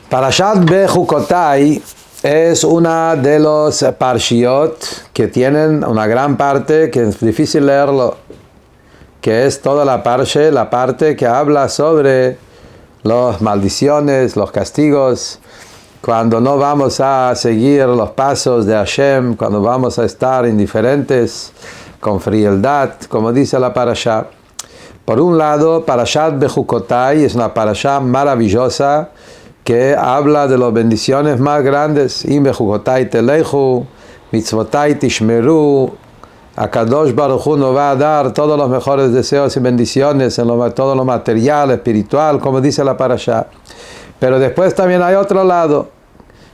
Parashat Bechukotai es una de los parshiot que tienen una gran parte que es difícil leerlo, que es toda la parte que habla sobre las maldiciones, los castigos, cuando no vamos a seguir los pasos de Hashem, cuando vamos a estar indiferentes, con frialdad, como dice la parasha. Por un lado, Parashat Bechukotai es una parasha maravillosa que habla de las bendiciones más grandes. Im bechukotai telechu, mitzvotai tishmeru. Akadosh Baruj Hu nos va a dar todos los mejores deseos y bendiciones en todo lo material, espiritual, como dice la parasha. Pero después también hay otro lado,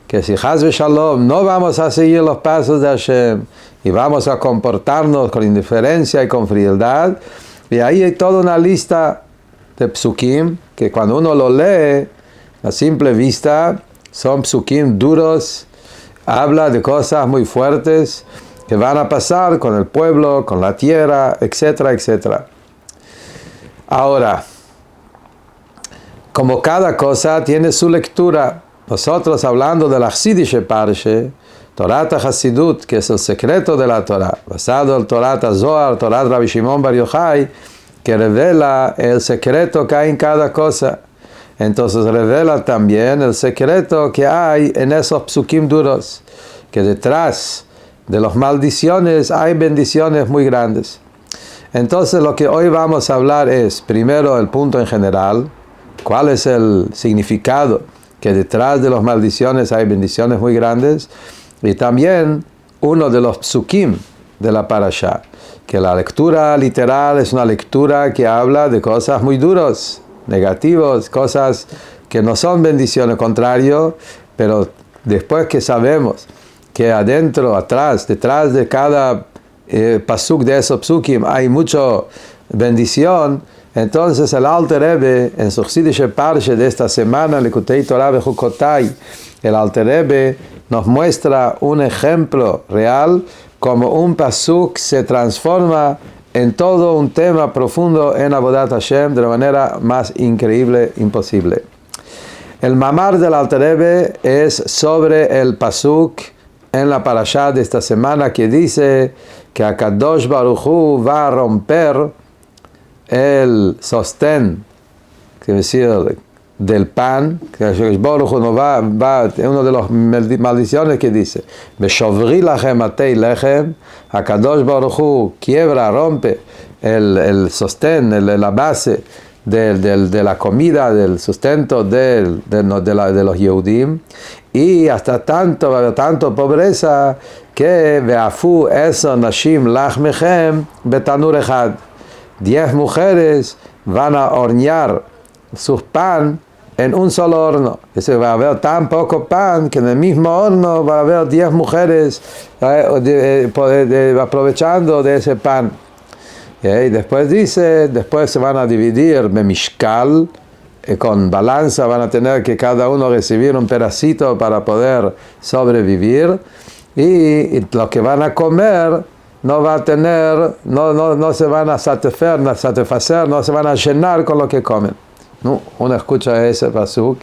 que si Chas v'Shalom no vamos a seguir los pasos de Hashem y vamos a comportarnos con indiferencia y con frialdad, y ahí hay toda una lista de psukim que cuando uno lo lee a simple vista son psukim duros, habla de cosas muy fuertes que van a pasar con el pueblo, con la tierra, etcétera, etcétera. Ahora, como cada cosa tiene su lectura, nosotros hablando de la Chassidische Parshe, Torat HaChassidut, que es el secreto de la Torah, basado en Torat HaZohar, Torat Rabbi Shimon Bar Yochai, que revela el secreto que hay en cada cosa. Entonces revela también el secreto que hay en esos psukim duros, que detrás de las maldiciones hay bendiciones muy grandes. Entonces lo que hoy vamos a hablar es, primero el punto en general, cuál es el significado, que detrás de las maldiciones hay bendiciones muy grandes, y también uno de los psukim de la parasha, que la lectura literal es una lectura que habla de cosas muy duras, negativos, cosas que no son bendiciones, contrario, pero después que sabemos que adentro, atrás, detrás de cada pasuk de esos psukim hay mucha bendición, entonces el Alter Rebbe en su Chassidische Parshe de esta semana, Likutei Torah Bechukotai, el Alter Rebbe nos muestra un ejemplo real como un pasuk se transforma en todo un tema profundo en Avodat Hashem de la manera más increíble imposible. El mamar del Alter Rebbe es sobre el pasuk en la parasha de esta semana que dice que Akadosh Baruj Hu va a romper el sostén, que decir, del pan, que Baruj Hu no va, uno de las maldiciones que dice, Beshovri lachem atei lechem, Akadosh Baruj Hu quiebra, rompe el sostén, la base de la comida, del sustento de los Yehudim, y hasta tanto pobreza que ve'afu eso nashim lachmechem betanur echad. 10 mujeres van a hornear sus pan en un solo horno. Dice, va a haber tan poco pan que en el mismo horno va a haber 10 mujeres aprovechando de ese pan. Y después dice, después se van a dividir bemishkal, con balanza van a tener que cada uno recibir un pedacito para poder sobrevivir, y lo que van a comer no va a tener, no se van a satisfacer, no se van a llenar con lo que comen. No, uno escucha ese pasuk,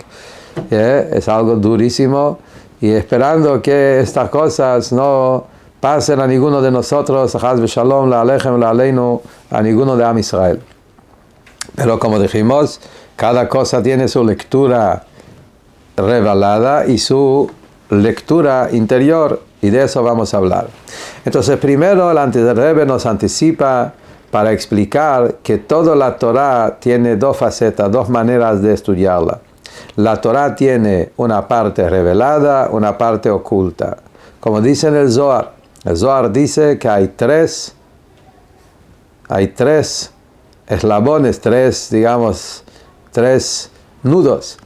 es algo durísimo, y esperando que estas cosas no pasen a ninguno de nosotros, Chas v'Shalom, la Alechem, la Aleinu, a ninguno de Am Israel. Pero como dijimos, cada cosa tiene su lectura revelada y su lectura interior, y de eso vamos a hablar. Entonces, primero el Alter Rebbe nos anticipa para explicar que toda la Torah tiene dos facetas, dos maneras de estudiarla. La Torah tiene una parte revelada, una parte oculta. Como dice en el Zohar dice que hay tres eslabones, tres nudos,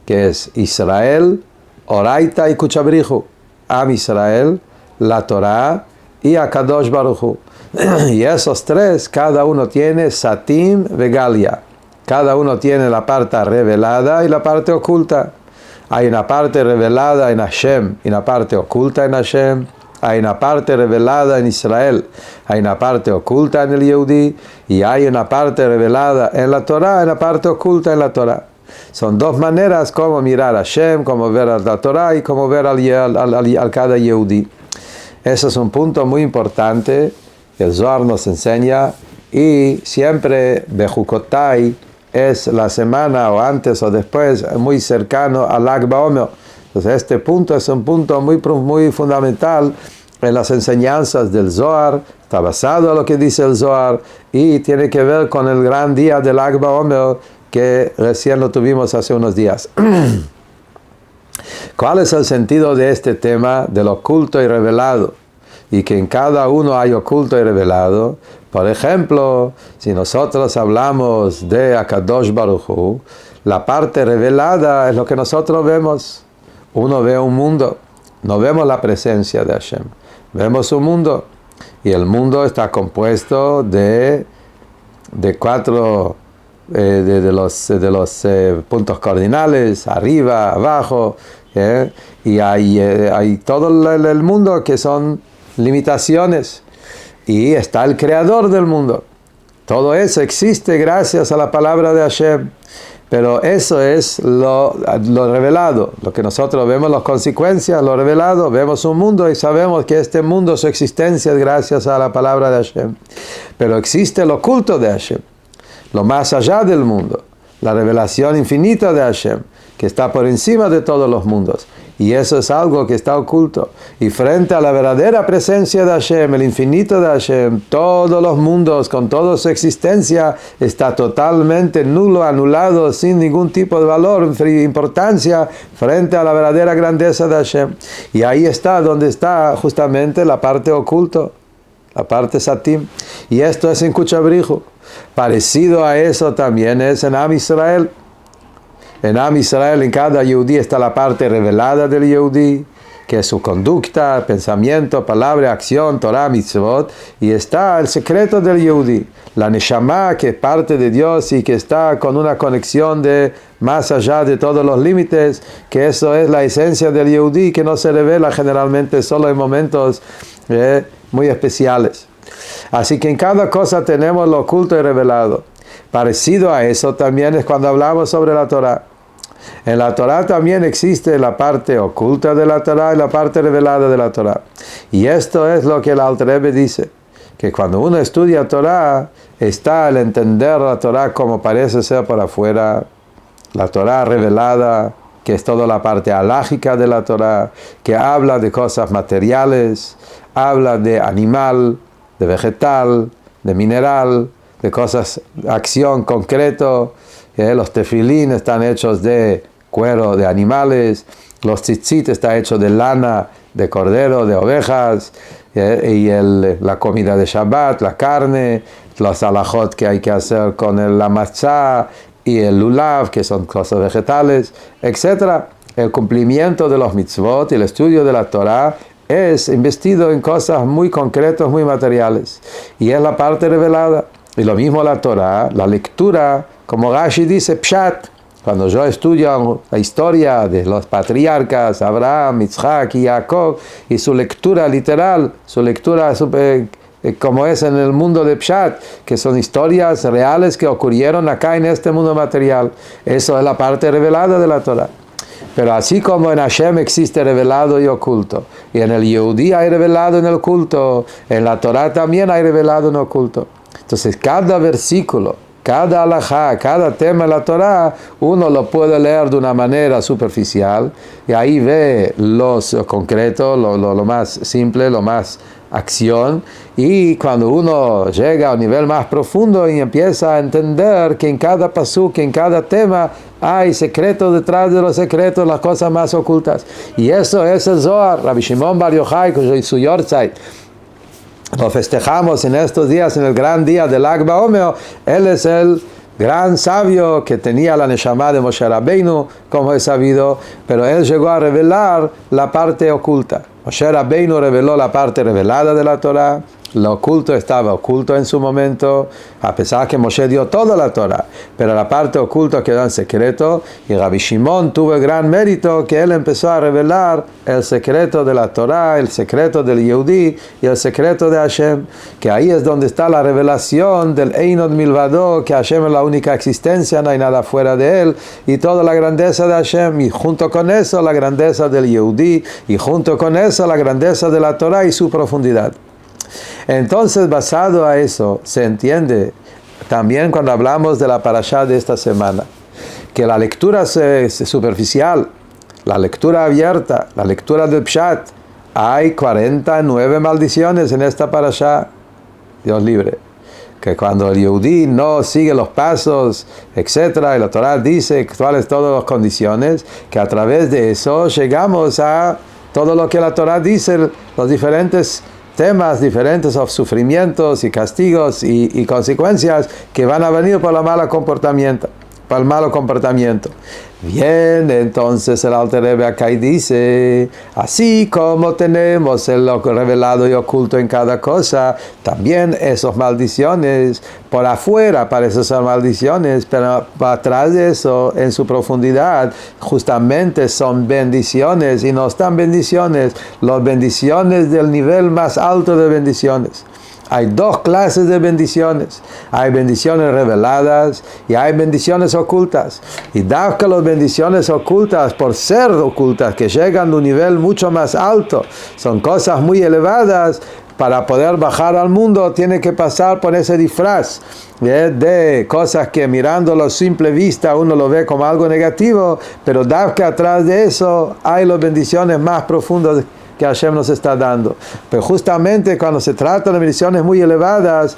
que es Israel, Oraita y Kuchabrihu. Am Israel, la Torah y Akadosh Baruj Hu. Y esos tres, cada uno tiene Satim Vegalia. Cada uno tiene la parte revelada y la parte oculta. Hay una parte revelada en Hashem y una parte oculta en Hashem. Hay una parte revelada en Israel, hay una parte oculta en el Yehudi, y hay una parte revelada en la Torah y una parte oculta en la Torah. Son dos maneras como mirar a Hashem, como ver a la Torah y como ver al cada Yehudi. Ese es un punto muy importante que el Zohar nos enseña, y siempre Bejukotai es la semana o antes o después, muy cercano al Lag BaOmer. Entonces este punto es un punto muy fundamental en las enseñanzas del Zohar, está basado en lo que dice el Zohar y tiene que ver con el gran día del Lag BaOmer que recién lo tuvimos hace unos días. ¿Cuál es el sentido de este tema del oculto y revelado? Y que en cada uno hay oculto y revelado. Por ejemplo, si nosotros hablamos de Akadosh Baruj Hu, la parte revelada es lo que nosotros vemos. Uno ve un mundo, no vemos la presencia de Hashem, vemos un mundo, y el mundo está compuesto de cuatro de los puntos cardinales, arriba, abajo, y hay todo el mundo que son limitaciones, y está el creador del mundo. Todo eso existe gracias a la palabra de Hashem, pero eso es lo revelado, lo que nosotros vemos, las consecuencias, lo revelado. Vemos un mundo y sabemos que este mundo, su existencia es gracias a la palabra de Hashem, pero existe el oculto de Hashem, lo más allá del mundo, la revelación infinita de Hashem, que está por encima de todos los mundos. Y eso es algo que está oculto. Y frente a la verdadera presencia de Hashem, el infinito de Hashem, todos los mundos, con toda su existencia, está totalmente nulo, anulado, sin ningún tipo de valor, importancia, frente a la verdadera grandeza de Hashem. Y ahí está donde está justamente la parte oculto, la parte satim. Y esto es en Kuchabrijo. Parecido a eso también es en Am Israel. En Am Israel, en cada Yehudi está la parte revelada del Yehudi, que es su conducta, pensamiento, palabra, acción, Torah, mitzvot, y está el secreto del Yehudi, la Neshama, que es parte de Dios y que está con una conexión de más allá de todos los límites, que eso es la esencia del Yehudi, que no se revela generalmente solo en momentos muy especiales. Así que en cada cosa tenemos lo oculto y revelado. Parecido a eso también es cuando hablamos sobre la Torah. En la Torah también existe la parte oculta de la Torah y la parte revelada de la Torah. Y esto es lo que el Alter Rebbe dice, que cuando uno estudia Torah, está el entender la Torah como parece ser por afuera, la Torah revelada, que es toda la parte halágica de la Torah, que habla de cosas materiales, habla de animal, de vegetal, de mineral, de cosas, acción concreto. Los tefilín están hechos de cuero de animales, los tzitzit está hecho de lana, de cordero, de ovejas, y la comida de Shabbat, la carne, los alajot que hay que hacer con la matzá y el lulav, que son cosas vegetales, etc. El cumplimiento de los mitzvot y el estudio de la Torah es investido en cosas muy concretas, muy materiales, y es la parte revelada. Y lo mismo la Torah, la lectura, como Rashi dice, Pshat. Cuando yo estudio la historia de los patriarcas, Abraham, Yitzhak y Jacob, y su lectura literal, su lectura como es en el mundo de Pshat, que son historias reales que ocurrieron acá en este mundo material. Eso es la parte revelada de la Torah. Pero así como en Hashem existe revelado y oculto, y en el Yehudi hay revelado en el oculto, en la Torah también hay revelado en oculto. Entonces, cada versículo, cada alajá, cada tema de la Torah, uno lo puede leer de una manera superficial, y ahí ve lo concreto, lo más simple, lo más acción, y cuando uno llega a un nivel más profundo y empieza a entender que en cada pasuk, en cada tema, hay secretos detrás de los secretos, las cosas más ocultas. Y eso es el Zohar. Rabbi Shimon Bar Yochai, con su Yortzeit, lo festejamos en estos días, en el gran día del Lag BaOmer. Él es el gran sabio que tenía la Neshama de Moshe Rabbeinu, como es sabido, pero él llegó a revelar la parte oculta. Moshe Rabbeinu reveló la parte revelada de la Torah, Lo oculto estaba oculto en su momento, a pesar que Moshe dio toda la Torah, pero la parte oculta quedó en secreto, y Rabbi Shimon tuvo el gran mérito que él empezó a revelar el secreto de la Torah, el secreto del Yehudí y el secreto de Hashem, que ahí es donde está la revelación del Einod Milvado, que Hashem es la única existencia, no hay nada fuera de él, y toda la grandeza de Hashem, y junto con eso la grandeza del Yehudí, y junto con eso la grandeza de la Torah y su profundidad. Entonces, basado a eso, se entiende también cuando hablamos de la parashá de esta semana, que la lectura superficial, la lectura abierta, la lectura del Pshat, hay 49 maldiciones en esta parashá, Dios libre. Que cuando el Yehudí no sigue los pasos, etc., y la Torah dice cuáles todas las condiciones, que a través de eso llegamos a todo lo que la Torah dice, los diferentes temas diferentes o sufrimientos y castigos y consecuencias que van a venir por el malo comportamiento. Bien, entonces el Alter Rebbe acá dice, así como tenemos lo revelado y oculto en cada cosa, también esas maldiciones, por afuera parecen ser maldiciones, pero atrás de eso, en su profundidad, justamente son bendiciones, y no están bendiciones, las bendiciones del nivel más alto de bendiciones. Hay dos clases de bendiciones. Hay bendiciones reveladas y hay bendiciones ocultas. Y dado que las bendiciones ocultas, por ser ocultas, que llegan a un nivel mucho más alto, son cosas muy elevadas, para poder bajar al mundo tiene que pasar por ese disfraz de cosas que mirándolo a simple vista uno lo ve como algo negativo, pero dado que atrás de eso hay las bendiciones más profundas que Hashem nos está dando. Pero justamente cuando se trata de bendiciones muy elevadas,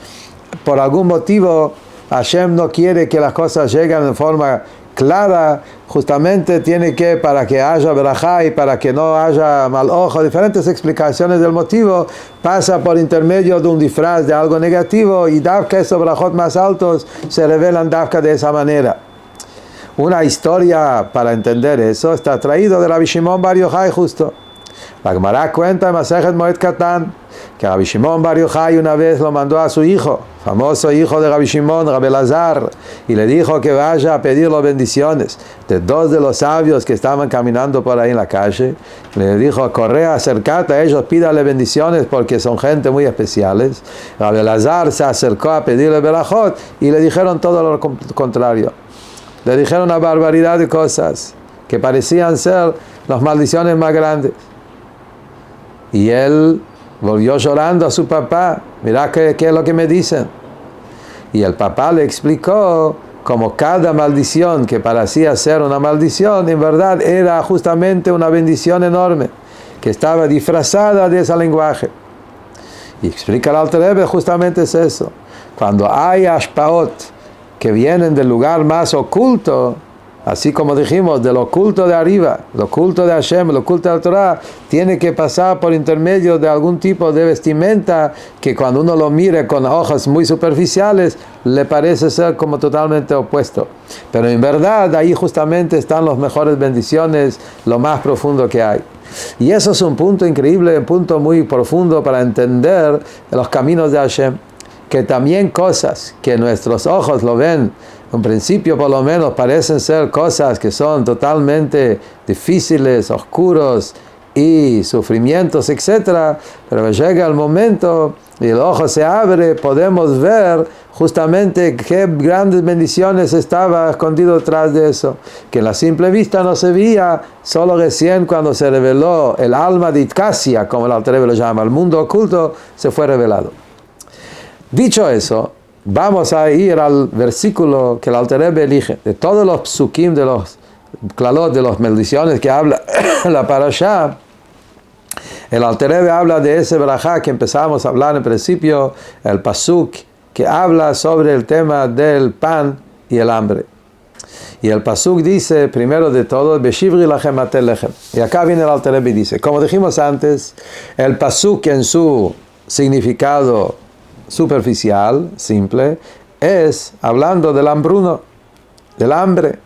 por algún motivo Hashem no quiere que las cosas lleguen de forma clara, justamente tiene que, para que haya verajá y para que no haya mal ojo, diferentes explicaciones del motivo, pasa por intermedio de un disfraz de algo negativo, y davka esos verajot más altos se revelan davka de esa manera. Una historia para entender eso está traído de Rabbi Shimon Bar Yochai justo. La Gemara cuenta en Masejet Moed Katan que Rabbi Shimon Bar Yochai una vez lo mandó a su hijo, famoso hijo de Rabbi Shimon, Rabbi Elazar, y le dijo que vaya a pedir las bendiciones de dos de los sabios que estaban caminando por ahí en la calle. Le dijo, corre, acércate a ellos, pídale bendiciones porque son gente muy especiales. Rabbi Elazar se acercó a pedirle berajot y le dijeron todo lo contrario. Le dijeron una barbaridad de cosas que parecían ser las maldiciones más grandes. Y él volvió llorando a su papá, mira qué es lo que me dicen. Y el papá le explicó como cada maldición que parecía ser una maldición, en verdad era justamente una bendición enorme, que estaba disfrazada de ese lenguaje. Y explica el Alter Rebbe, justamente es eso. Cuando hay ashpaot que vienen del lugar más oculto, así como dijimos, del oculto de arriba, el oculto de Hashem, el oculto de la Torah, tiene que pasar por intermedio de algún tipo de vestimenta que cuando uno lo mire con ojos muy superficiales, le parece ser como totalmente opuesto. Pero en verdad, ahí justamente están las mejores bendiciones, lo más profundo que hay. Y eso es un punto increíble, un punto muy profundo para entender los caminos de Hashem, que también cosas que nuestros ojos lo ven, en principio por lo menos parecen ser cosas que son totalmente difíciles, oscuros y sufrimientos, etc. Pero llega el momento y el ojo se abre, podemos ver justamente qué grandes bendiciones estaba escondido detrás de eso, que en la simple vista no se veía, solo recién cuando se reveló el alma de Itkasia, como el Alter Rebbe lo llama, el mundo oculto, se fue revelado. Dicho eso, vamos a ir al versículo que el Alter Rebbe elige. De todos los psukim, de los klalot, de las maldiciones que habla la parashá, el Alter Rebbe habla de ese berajá que empezamos a hablar en principio, el pasuk, que habla sobre el tema del pan y el hambre. Y el pasuk dice, primero de todo, Beshivri lachem atel lechem. Y acá viene el Alter Rebbe y dice, como dijimos antes, el pasuk en su significado superficial, simple, es hablando del hambruno, del hambre.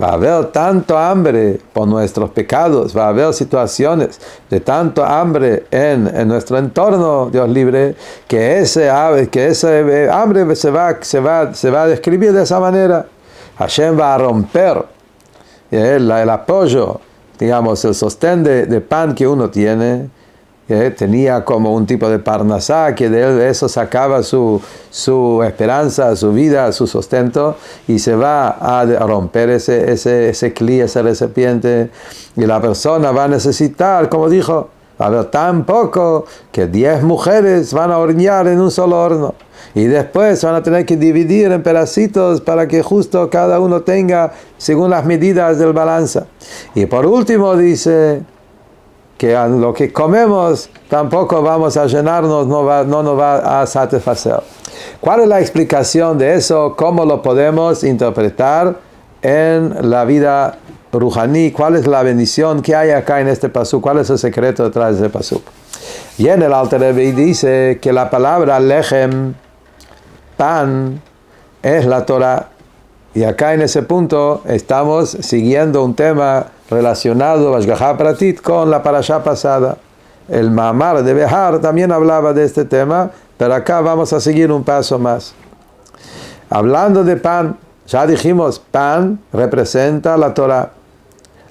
Va a haber tanto hambre por nuestros pecados, va a haber situaciones de tanto hambre en nuestro entorno, Dios libre, que ese hambre se va a describir de esa manera. Hashem va a romper el apoyo, digamos, el sostén de pan que uno tiene. Tenía como un tipo de parnasá, que de eso sacaba su esperanza, su vida, su sustento, y se va a romper ese cli, ese recipiente, y la persona va a necesitar, como dijo, va a haber tan poco que 10 mujeres van a hornear en un solo horno, y después van a tener que dividir en pedacitos para que justo cada uno tenga según las medidas del balanza. Y por último dice que a lo que comemos tampoco vamos a llenarnos, no nos va a satisfacer. ¿Cuál es la explicación de eso? ¿Cómo lo podemos interpretar en la vida rujaní? ¿Cuál es la bendición que hay acá en este pasuk? ¿Cuál es el secreto detrás de este pasuk? Y en el Alter Rebbe dice que la palabra lechem, pan, es la Torah. Y acá en ese punto estamos siguiendo un tema relacionado Hashgacha Pratit con la parashá pasada. El Mamar de Behar también hablaba de este tema, pero acá vamos a seguir un paso más. Hablando de pan, ya dijimos, pan representa la Torah.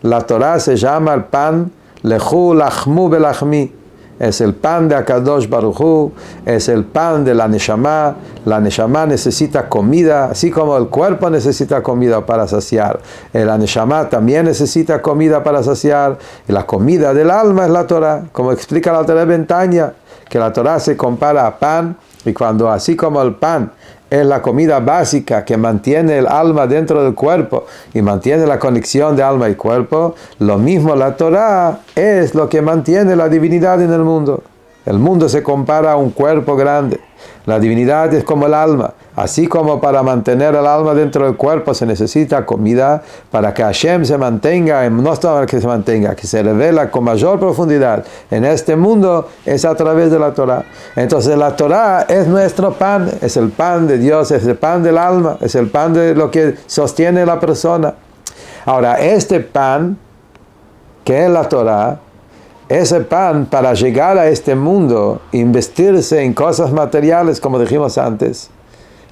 La Torah se llama el pan Lechu Lachmu Belachmi. Es el pan de Akadosh Baruj Hu, es el pan de la Neshama. La Neshama necesita comida, así como el cuerpo necesita comida para saciar. La Neshama también necesita comida para saciar. Y la comida del alma es la Torah, como explica la Torah Ventaña, que la Torah se compara a pan, y cuando así como el pan es la comida básica que mantiene el alma dentro del cuerpo y mantiene la conexión de alma y cuerpo, lo mismo la Torah es lo que mantiene la divinidad en el mundo. El mundo se compara a un cuerpo grande. La divinidad es como el alma. Así como para mantener el alma dentro del cuerpo se necesita comida, para que Hashem se mantenga, no solo que se mantenga, que se revela con mayor profundidad en este mundo, es a través de la Torah. Entonces la Torah es nuestro pan, es el pan de Dios, es el pan del alma, es el pan de lo que sostiene la persona. Ahora, este pan, que es la Torah, ese pan, para llegar a este mundo, investirse en cosas materiales, como dijimos antes.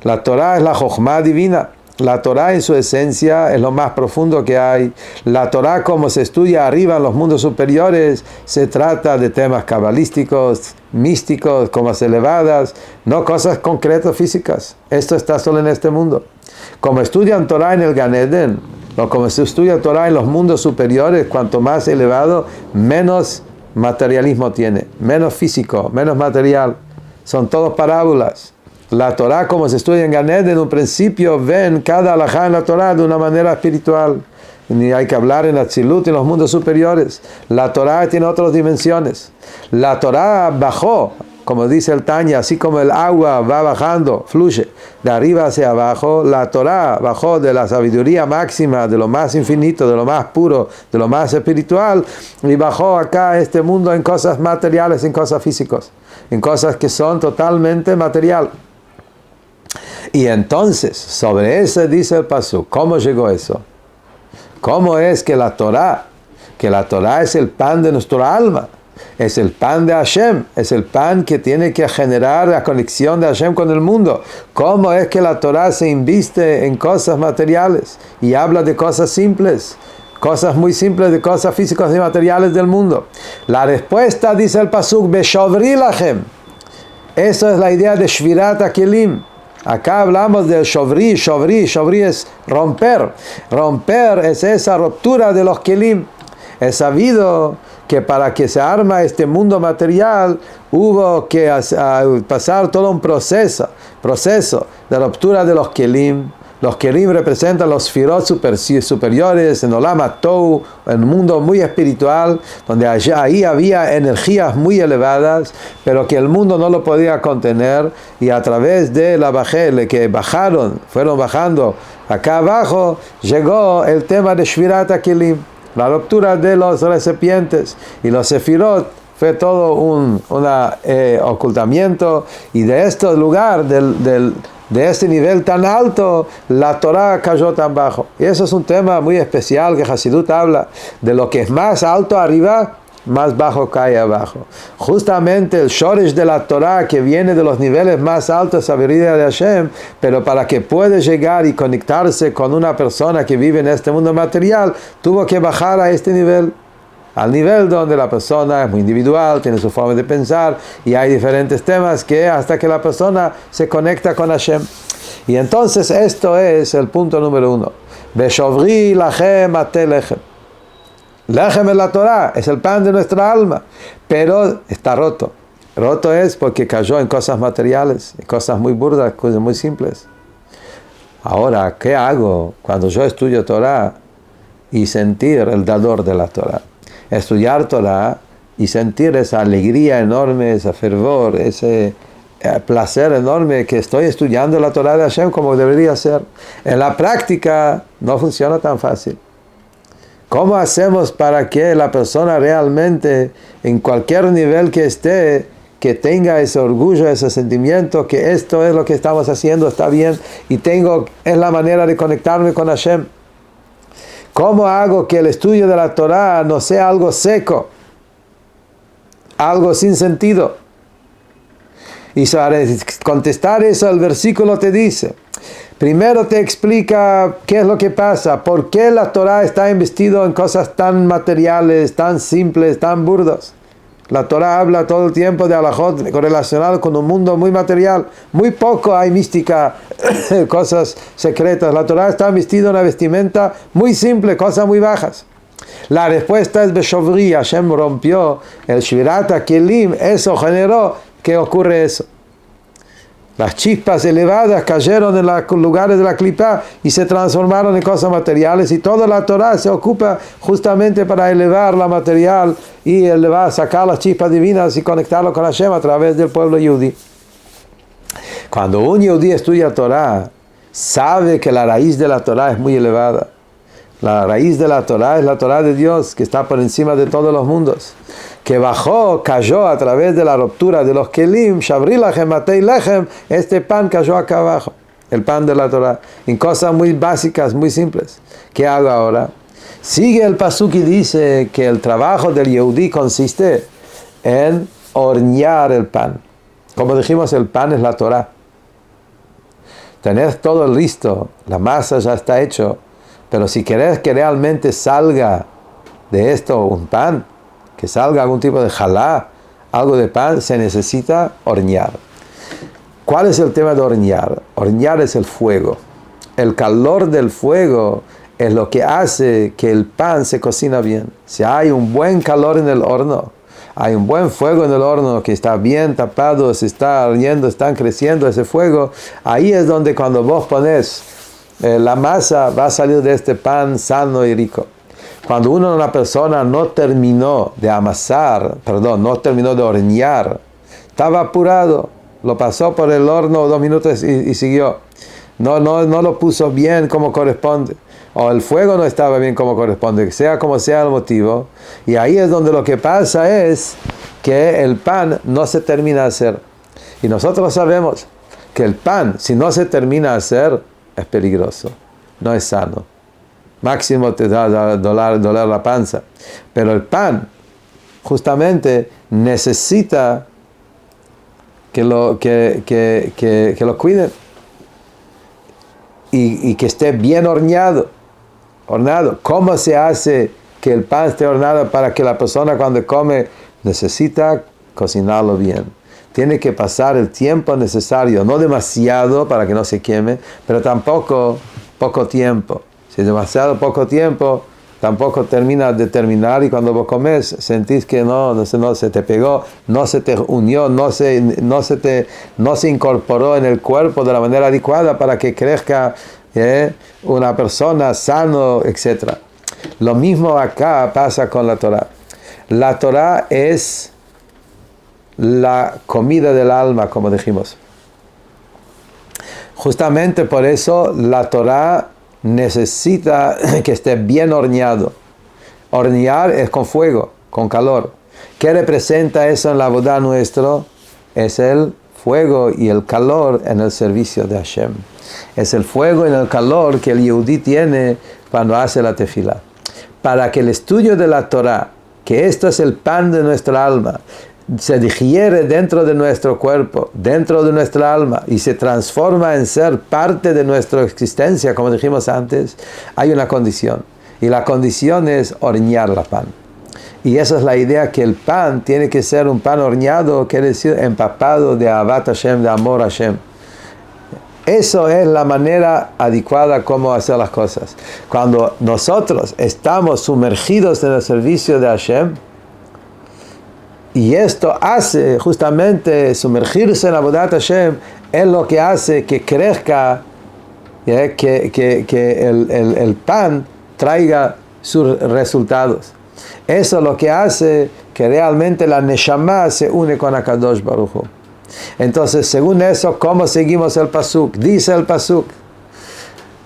La Torah es la Jochma divina. La Torah en su esencia es lo más profundo que hay. La Torah, como se estudia arriba en los mundos superiores, se trata de temas cabalísticos, místicos, cosas elevadas, no cosas concretas físicas. Esto está solo en este mundo. Como estudian Torah en el Gan Eden, o como se estudia Torah en los mundos superiores, cuanto más elevado, menos materialismo tiene, menos físico, menos material. Son todos parábolas. La Torah, como se estudia en Gan Eden, en un principio ven cada alajá en la Torah de una manera espiritual. Ni hay que hablar en Atzilut, en los mundos superiores. La Torah tiene otras dimensiones. La Torah bajó, como dice el Tanya, así como el agua va bajando, fluye de arriba hacia abajo. La Torah bajó de la sabiduría máxima, de lo más infinito, de lo más puro, de lo más espiritual, y bajó acá a este mundo en cosas materiales, en cosas físicas, en cosas que son totalmente material. Y entonces, sobre eso dice el pasuk, ¿cómo llegó eso? ¿Cómo es que la Torah es el pan de nuestra alma? Es el pan de Hashem, es el pan que tiene que generar la conexión de Hashem con el mundo. ¿Cómo es que la Torah se inviste en cosas materiales y habla de cosas simples? Cosas muy simples, de cosas físicas y materiales del mundo. La respuesta, dice el pasuk, Beshovri lachem. Eso es la idea de Shvirat HaKelim. Acá hablamos de Shovri es romper. Romper es esa ruptura de los Kelim. Es sabido que para que se arma este mundo material hubo que pasar todo un proceso de ruptura de los Kelim. Los Kelim representan los Sfirot superiores en Olam HaTohu, en un mundo muy espiritual, donde ahí había energías muy elevadas, pero que el mundo no lo podía contener, y a través de la bajel que fueron bajando acá abajo, llegó el tema de Shvirat HaKelim, la ruptura de los recipientes, y los Sefirot fue todo un ocultamiento, y de este lugar, de este nivel tan alto, la Torah cayó tan bajo. Y eso es un tema muy especial que Hasidut habla, de lo que es más alto arriba, más bajo cae abajo. Justamente el shoresh de la Torah, que viene de los niveles más altos de sabiduría de Hashem, pero para que pueda llegar y conectarse con una persona que vive en este mundo material, tuvo que bajar a este nivel. Al nivel donde la persona es muy individual, tiene su forma de pensar y hay diferentes temas que hasta que la persona se conecta con Hashem. Y entonces esto es el punto número 1. Beshovri lachem ate lechem. Lechem es la Torah, es el pan de nuestra alma, pero está roto. Roto es porque cayó en cosas materiales, en cosas muy burdas, cosas muy simples. Ahora, ¿qué hago cuando yo estudio Torah y sentir el dador de la Torah? Estudiar Torah y sentir esa alegría enorme, ese fervor, ese placer enorme que estoy estudiando la Torah de Hashem como debería ser. En la práctica no funciona tan fácil. ¿Cómo hacemos para que la persona realmente, en cualquier nivel que esté, que tenga ese orgullo, ese sentimiento, que esto es lo que estamos haciendo, está bien, y es la manera de conectarme con Hashem? ¿Cómo hago que el estudio de la Torah no sea algo seco, algo sin sentido? Y para contestar eso, el versículo te dice, primero te explica qué es lo que pasa, por qué la Torah está investido en cosas tan materiales, tan simples, tan burdas. La Torah habla todo el tiempo de alajot relacionados con un mundo muy material. Muy poco hay mística, cosas secretas. La Torah está vestida en una vestimenta muy simple, cosas muy bajas. La respuesta es Beshovri. Hashem rompió el Shvirat HaKelim. Eso generó que ocurre eso. Las chispas elevadas cayeron en los lugares de la clipa y se transformaron en cosas materiales, y toda la Torah se ocupa justamente para elevar la material y sacar las chispas divinas y conectarlo con Hashem a través del pueblo yudí. Cuando un yudí estudia Torah, sabe que la raíz de la Torah es muy elevada. La raíz de la Torah es la Torah de Dios, que está por encima de todos los mundos, que bajó, cayó a través de la ruptura de los kelim, shavri lachem atei lechem, este pan cayó acá abajo, el pan de la Torah, en cosas muy básicas, muy simples. ¿Qué hago ahora? Sigue el pasuk y dice que el trabajo del yehudí consiste en hornear el pan. Como dijimos, el pan es la Torah. Tenés todo listo, la masa ya está hecho, pero si querés que realmente salga de esto un pan, que salga algún tipo de jalá, algo de pan, se necesita hornear. ¿Cuál es el tema de hornear? Hornear es el fuego. El calor del fuego es lo que hace que el pan se cocina bien. Si hay un buen calor en el horno, hay un buen fuego en el horno que está bien tapado, se está ardiendo, están creciendo ese fuego, ahí es donde cuando vos pones la masa va a salir de este pan sano y rico. Cuando una persona no terminó de amasar, no terminó de hornear, estaba apurado, lo pasó por el horno 2 minutos y siguió. No lo puso bien como corresponde, o el fuego no estaba bien como corresponde, sea como sea el motivo, y ahí es donde lo que pasa es que el pan no se termina de hacer. Y nosotros sabemos que el pan, si no se termina de hacer, es peligroso, no es sano. Máximo te da doler la panza. Pero el pan, justamente, necesita que lo cuiden. Y que esté bien horneado. ¿Cómo se hace que el pan esté horneado para que la persona cuando come necesita cocinarlo bien? Tiene que pasar el tiempo necesario, no demasiado para que no se queme, pero tampoco poco tiempo. Si es demasiado poco tiempo, tampoco termina de terminar, y cuando vos comes sentís que no se te pegó, no se te unió, no se incorporó en el cuerpo de la manera adecuada para que crezca una persona sano, etc. Lo mismo acá pasa con la Torah. La Torah es la comida del alma, como dijimos. Justamente por eso la Torah necesita que esté bien horneado. Hornear es con fuego, con calor. ¿Qué representa eso en la boda nuestro? Es el fuego y el calor en el servicio de Hashem. Es el fuego y el calor que el Yehudí tiene cuando hace la tefilá. Para que el estudio de la Torah, que esto es el pan de nuestra alma, se digiere dentro de nuestro cuerpo, dentro de nuestra alma, y se transforma en ser parte de nuestra existencia, como dijimos antes, hay una condición. Y la condición es hornear la pan. Y esa es la idea, que el pan tiene que ser un pan horneado, quiere decir empapado de Ahavat Hashem, de amor a Hashem. Eso es la manera adecuada como hacer las cosas. Cuando nosotros estamos sumergidos en el servicio de Hashem, y esto hace justamente sumergirse en la Avodat Hashem, es lo que hace que crezca, que el pan traiga sus resultados. Eso es lo que hace que realmente la Neshama se une con HaKadosh Baruj Hu. Entonces, según eso, ¿cómo seguimos el pasuk? Dice el pasuk: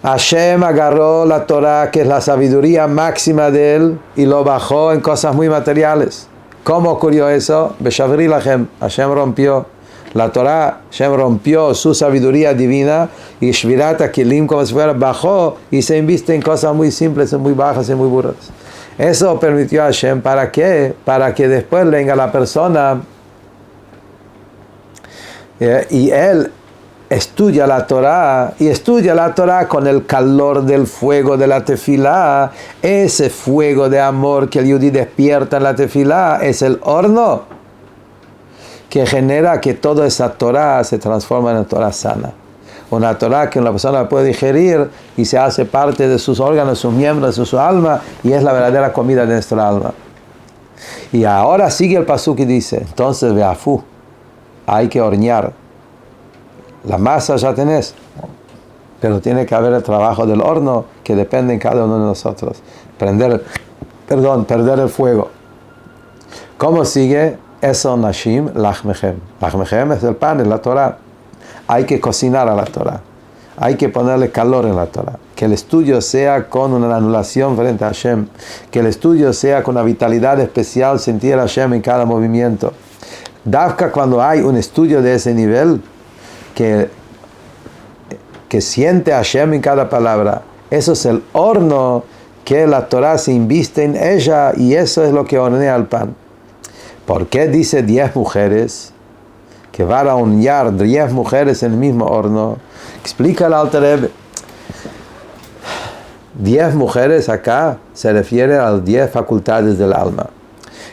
Hashem agarró la Torah, que es la sabiduría máxima de él, y lo bajó en cosas muy materiales. ¿Cómo ocurrió eso? Beshavri lachem, Hashem rompió la Torah, Hashem rompió su sabiduría divina, y Shvirat HaKelim, como si fuera, bajó y se inviste en cosas muy simples, muy bajas y muy burras. Eso permitió a Hashem, ¿para qué? Para que después venga la persona y él estudia la Torah, y estudia la Torah con el calor del fuego de la tefilá. Ese fuego de amor que el Yehudí despierta en la tefilá es el horno que genera que toda esa Torah se transforma en una Torah sana. Una Torah que una persona puede digerir y se hace parte de sus órganos, sus miembros, de su alma, y es la verdadera comida de nuestra alma. Y ahora sigue el pasuk y dice, entonces veafú, hay que hornear. La masa ya tenés, pero tiene que haber el trabajo del horno, que depende en cada uno de nosotros. Perder el fuego. ¿Cómo sigue? Eso nashim lachmechem. Lachmechem es el pan, es la Torah. Hay que cocinar a la Torah. Hay que ponerle calor en la Torah. Que el estudio sea con una anulación frente a Hashem. Que el estudio sea con una vitalidad especial, sentir a Hashem en cada movimiento. Davka, cuando hay un estudio de ese nivel, que siente a Hashem en cada palabra, eso es el horno que la Torah se inviste en ella, y eso es lo que hornea el pan. ¿Por qué dice 10 mujeres? Que van a hornear 10 mujeres en el mismo horno. Explica el Alter Rebbe. 10 mujeres acá se refiere a las 10 facultades del alma.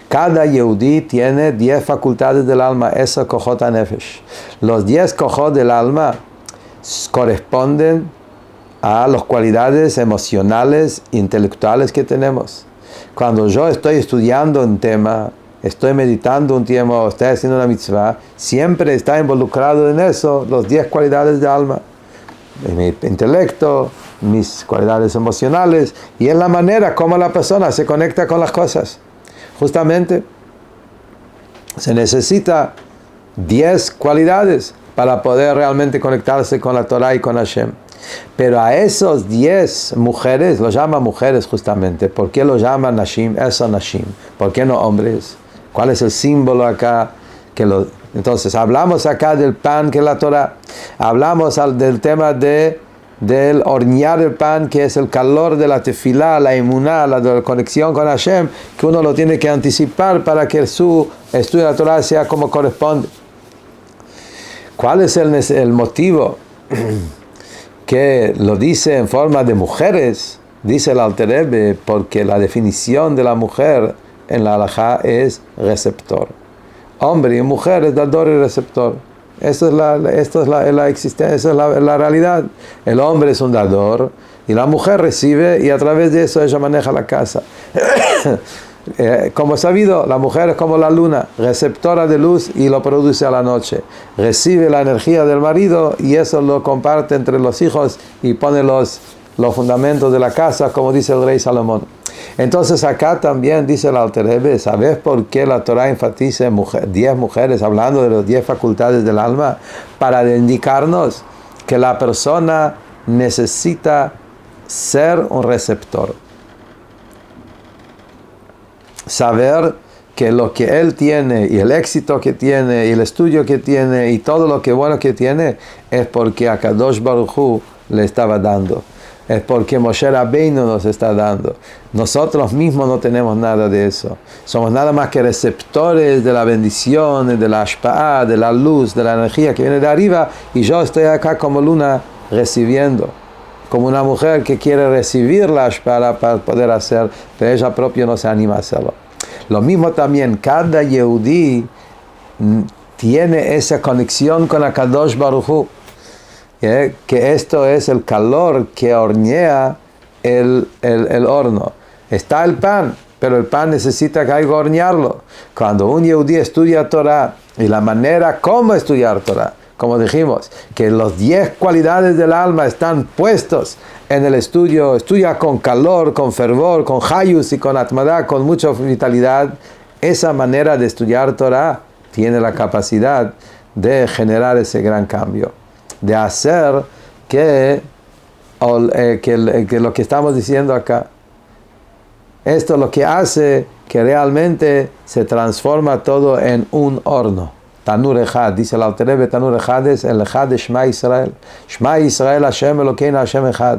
Cada Yehudí tiene 10 facultades del alma, eso Kohot HaNefesh. Los 10 Kohot del alma corresponden a las cualidades emocionales e intelectuales que tenemos. Cuando yo estoy estudiando un tema, estoy meditando un tiempo, estoy haciendo una mitzvah, siempre está involucrado en eso los 10 cualidades del alma. Mi intelecto, mis cualidades emocionales, y es la manera como la persona se conecta con las cosas. Justamente se necesita 10 cualidades para poder realmente conectarse con la Torah y con Hashem. Pero a esos 10 mujeres, lo llaman mujeres justamente. ¿Por qué lo llaman Nashim? Eso Nashim. ¿Por qué no hombres? ¿Cuál es el símbolo acá? Entonces, hablamos acá del pan, que es la Torah. Hablamos del tema del hornear el pan, que es el calor de la tefilá, la emuná, la conexión con Hashem, que uno lo tiene que anticipar para que su estudio de la Torah sea como corresponde. ¿Cuál es el motivo que lo dice en forma de mujeres? Dice el Alter Rebbe, porque la definición de la mujer en la halajá es receptor. Hombre y mujer es dador y receptor. Esto es la existencia, esa es la realidad. El hombre es un dador y la mujer recibe, y a través de eso ella maneja la casa. Como sabido, la mujer es como la luna, receptora de luz y lo produce a la noche. Recibe la energía del marido y eso lo comparte entre los hijos y pone los fundamentos de la casa, como dice el rey Salomón. Entonces acá también dice el Alter Rebbe, ¿sabes por qué la Torah enfatiza 10 mujeres, hablando de las 10 facultades del alma? Para indicarnos que la persona necesita ser un receptor. Saber que lo que él tiene y el éxito que tiene y el estudio que tiene y todo lo que bueno que tiene es porque Akadosh Baruj Hu le estaba dando. Es porque Moshe Rabbeinu nos está dando. Nosotros mismos no tenemos nada de eso. Somos nada más que receptores de la bendición, de la ashpa'ah, de la luz, de la energía que viene de arriba, y yo estoy acá como luna recibiendo. Como una mujer que quiere recibir la ashpa'ah para poder hacer, pero ella propia no se anima a hacerlo. Lo mismo también, cada Yehudí tiene esa conexión con Akadosh Baruj Hu. Que esto es el calor que hornea el horno. Está el pan, pero el pan necesita que algo hornearlo. Cuando un yehudí estudia Torah, y la manera como estudiar Torah, como dijimos, que los 10 cualidades del alma están puestos en el estudio, estudia con calor, con fervor, con hayus y con atmadah, con mucha vitalidad. Esa manera de estudiar Torah tiene la capacidad de generar ese gran cambio, de hacer que lo que estamos diciendo acá, esto es lo que hace que realmente se transforma todo en un horno. Tanur Echad, dice el Alter Rebbe, Tanur Echad es el Echad de Shema Israel. Shema Israel, Hashem Elokeinu, Hashem Echad.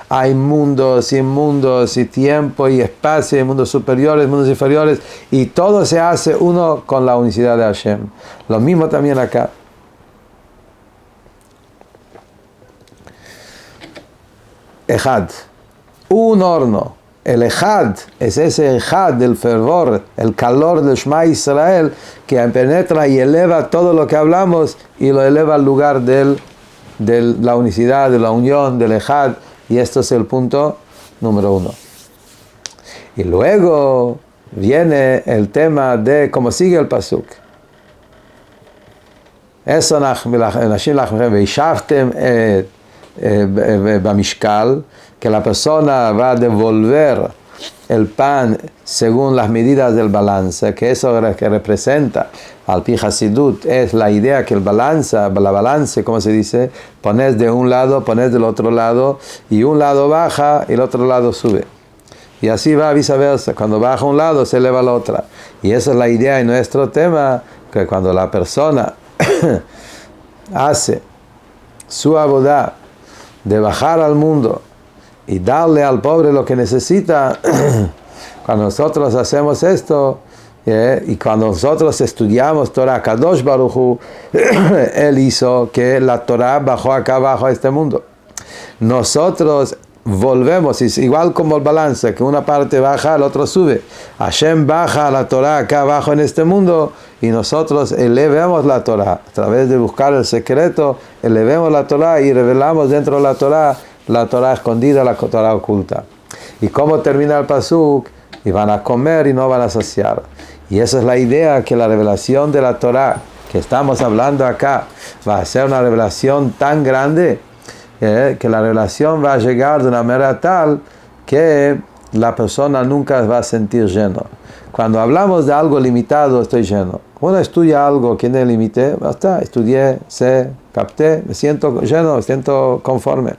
Hay mundos y mundos y tiempo y espacio, y mundos superiores, mundos inferiores, y todo se hace uno con la unicidad de Hashem. Lo mismo también acá. Echad, un horno. El Echad es ese Echad del fervor, el calor del Shema Israel, que penetra y eleva todo lo que hablamos y lo eleva al lugar de la unicidad, de la unión, del Echad, y esto es el punto número 1. Y luego viene el tema de cómo sigue el pasuk. Eso Bamishkal, que la persona va a devolver el pan según las medidas del balance, que eso que representa al Pi Hasidut es la idea que la balance, como se dice, pones de un lado, pones del otro lado, y un lado baja y el otro lado sube. Y así va viceversa, cuando baja un lado se eleva la otra. Y esa es la idea en nuestro tema, que cuando la persona hace su abodá de bajar al mundo y darle al pobre lo que necesita, cuando nosotros hacemos esto, y cuando nosotros estudiamos Torah, Kadosh Baruj Hu, él hizo que la Torah bajó acá abajo a este mundo. Nosotros volvemos, es igual como el balance, que una parte baja, el otro sube. Hashem baja la Torah acá abajo en este mundo, y nosotros elevemos la Torah a través de buscar el secreto, elevemos la Torah y revelamos dentro de la Torah escondida, la Torah oculta. ¿Y cómo termina el pasuk? Y van a comer y no van a saciar. Y esa es la idea, que la revelación de la Torah que estamos hablando acá va a ser una revelación tan grande, que la revelación va a llegar de una manera tal que la persona nunca va a sentir lleno. Cuando hablamos de algo limitado, estoy lleno. Uno estudia algo que no es límite, basta, estudié, sé, capté, me siento lleno, me siento conforme.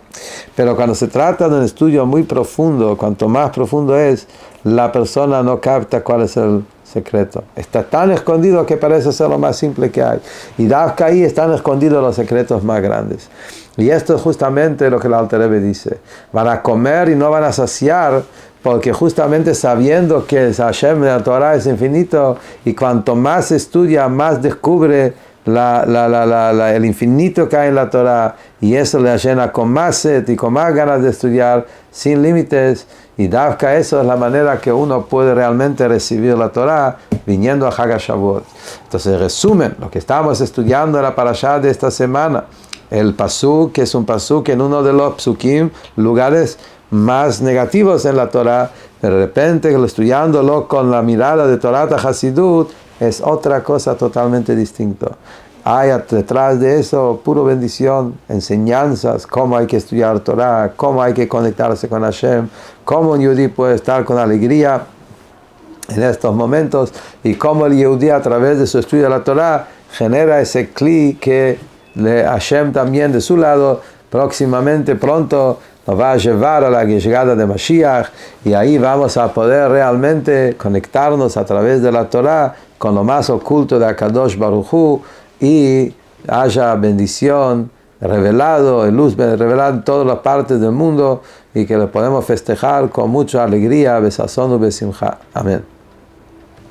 Pero cuando se trata de un estudio muy profundo, cuanto más profundo es, la persona no capta cuál es el secreto. Está tan escondido que parece ser lo más simple que hay. Y Dafka ahí están escondidos los secretos más grandes. Y esto es justamente lo que el Alter Rebbe dice. Van a comer y no van a saciar, porque justamente sabiendo que Hashem de la Torah es infinito, y cuanto más estudia, más descubre el infinito que hay en la Torah, y eso le llena con más sed y con más ganas de estudiar sin límites. Y Dafka eso es la manera que uno puede realmente recibir la Torah viniendo a Hag HaShavuot. Entonces, resumen, lo que estamos estudiando en la parashá de esta semana, el pasuk, que es un pasuk en uno de los psukim, lugares más negativos en la Torah, de repente estudiándolo con la mirada de Torah Hasidut, es otra cosa totalmente distinta. Hay detrás de eso puro bendición, enseñanzas, cómo hay que estudiar Torah, cómo hay que conectarse con Hashem, cómo un yehudí puede estar con alegría en estos momentos, y cómo el yehudí a través de su estudio de la Torah genera ese cli que Hashem también de su lado próximamente, pronto, nos va a llevar a la llegada de Mashiach, y ahí vamos a poder realmente conectarnos a través de la Torah con lo más oculto de Akadosh Baruj Hu, y haya bendición revelado, luz revelada en todas las partes del mundo, y que lo podemos festejar con mucha alegría, besazón y besimcha. Amén.